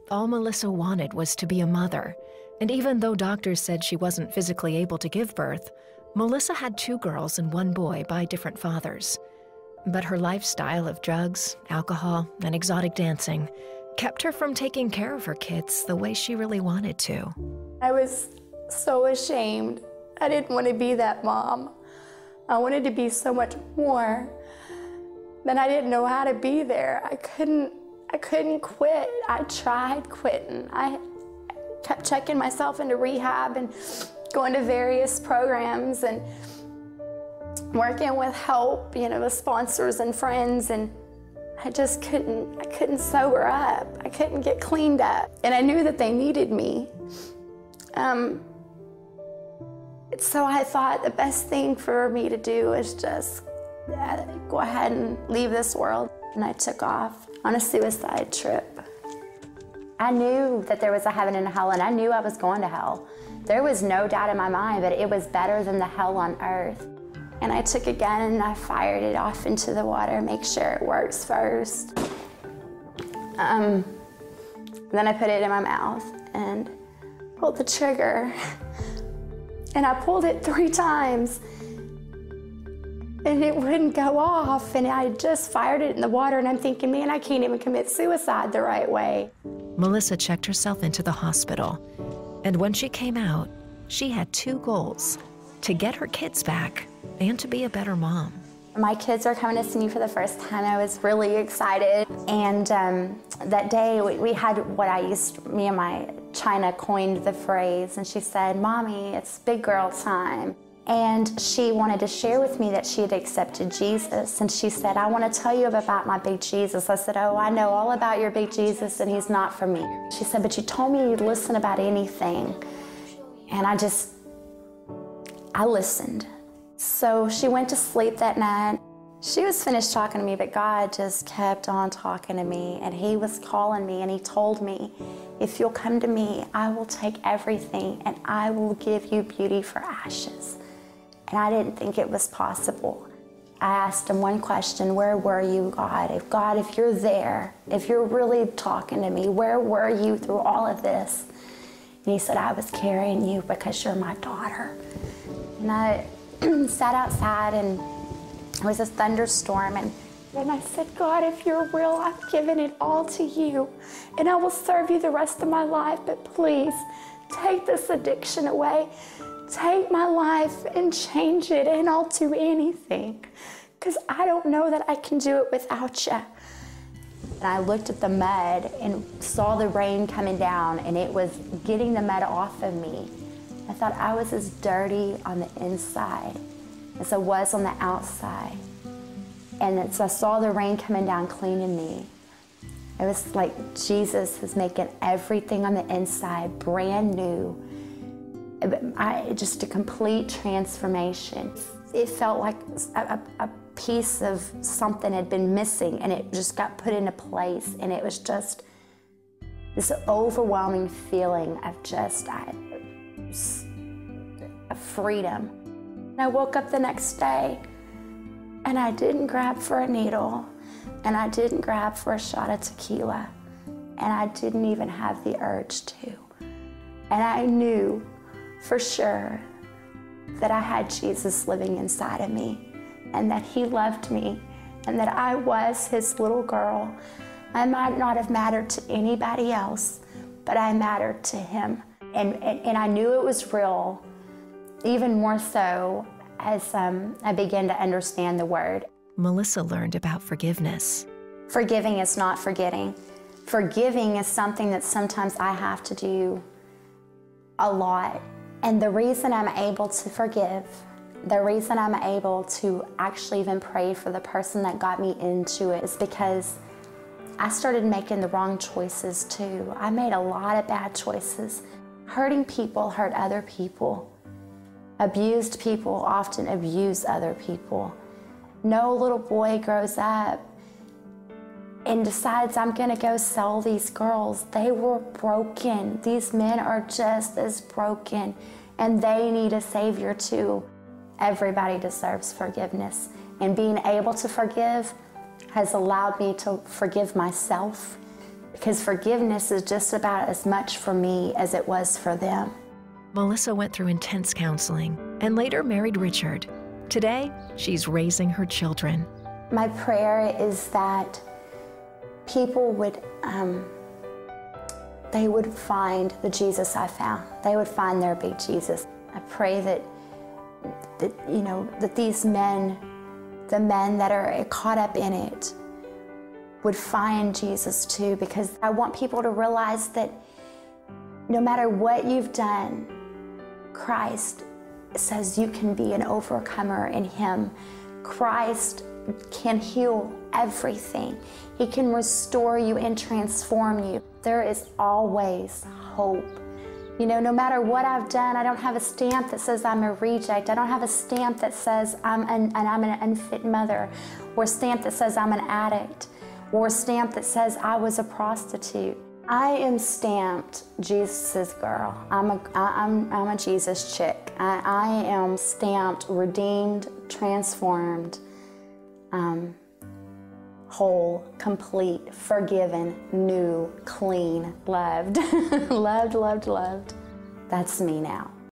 All Melissa wanted was to be a mother, and even though doctors said she wasn't physically able to give birth, Melissa had 2 girls and 1 boy by different fathers. But her lifestyle of drugs, alcohol, and exotic dancing kept her from taking care of her kids the way she really wanted to. I was so ashamed. I didn't want to be that mom. I wanted to be so much more, but I didn't know how to be there. I couldn't quit. I tried quitting. I kept checking myself into rehab and going to various programs and working with help, with sponsors and friends, and I just couldn't sober up. I couldn't get cleaned up. And I knew that they needed me. So I thought the best thing for me to do is just go ahead and leave this world. And I took off on a suicide trip. I knew that there was a heaven and a hell, and I knew I was going to hell. There was no doubt in my mind, but it was better than the hell on earth. And I took a gun and I fired it off into the water, make sure it works first. Then I put it in my mouth and pulled the trigger. And I pulled it 3 times and it wouldn't go off. And I just fired it in the water, and I'm thinking, man, I can't even commit suicide the right way. Melissa checked herself into the hospital, and when she came out, she had 2 goals: to get her kids back and to be a better mom. My kids are coming to see me for the first time. I was really excited. And that day we had me and my China coined the phrase, and she said, "Mommy, it's big girl time." And she wanted to share with me that she had accepted Jesus. And she said, "I want to tell you about my big Jesus." I said, "Oh, I know all about your big Jesus, and he's not for me." She said, "But you told me you'd listen about anything." And I listened. So she went to sleep that night. She was finished talking to me, but God just kept on talking to me, and he was calling me, and he told me, "If you'll come to me, I will take everything and I will give you beauty for ashes." And I didn't think it was possible. I asked him one question: where were you, God? If you're there, if you're really talking to me, where were you through all of this? And he said, "I was carrying you because you're my daughter." And I sat outside, and it was a thunderstorm, and I said, "God, if you're real, I've given it all to you, and I will serve you the rest of my life, but please take this addiction away. Take my life and change it, and I'll do anything, because I don't know that I can do it without you." And I looked at the mud and saw the rain coming down, and it was getting the mud off of me. I thought I was as dirty on the inside as I was on the outside. And as I saw the rain coming down cleaning me, it was like Jesus was making everything on the inside brand new. Just a complete transformation. It felt like a piece of something had been missing, and it just got put into place, and it was just this overwhelming feeling of just a freedom. I woke up the next day, and I didn't grab for a needle, and I didn't grab for a shot of tequila, and I didn't even have the urge to. And I knew for sure that I had Jesus living inside of me, and that he loved me, and that I was his little girl. I might not have mattered to anybody else, but I mattered to him. And I knew it was real, even more so as I began to understand the word. Melissa learned about forgiveness. Forgiving is not forgetting. Forgiving is something that sometimes I have to do a lot. And the reason I'm able to forgive, the reason I'm able to actually even pray for the person that got me into it, is because I started making the wrong choices too. I made a lot of bad choices. Hurting people hurt other people. Abused people often abuse other people. No little boy grows up and decides, I'm gonna go sell these girls. They were broken. These men are just as broken, and they need a savior too. Everybody deserves forgiveness, and being able to forgive has allowed me to forgive myself, because because forgiveness is just about as much for me as it was for them. Melissa went through intense counseling and later married Richard. Today, she's raising her children. My prayer is that people would, they would find the Jesus I found. They would find their big Jesus. I pray that these men, the men that are caught up in it, would find Jesus too, because I want people to realize that no matter what you've done, Christ says you can be an overcomer in Him. Christ can heal everything. He can restore you and transform you. There is always hope. You know, no matter what I've done, I don't have a stamp that says I'm a reject. I don't have a stamp that says I'm an unfit mother, or a stamp that says I'm an addict, or a stamp that says I was a prostitute. I am stamped Jesus' girl. I'm a Jesus chick. I am stamped, redeemed, transformed, whole, complete, forgiven, new, clean, loved, loved, loved, loved. That's me now.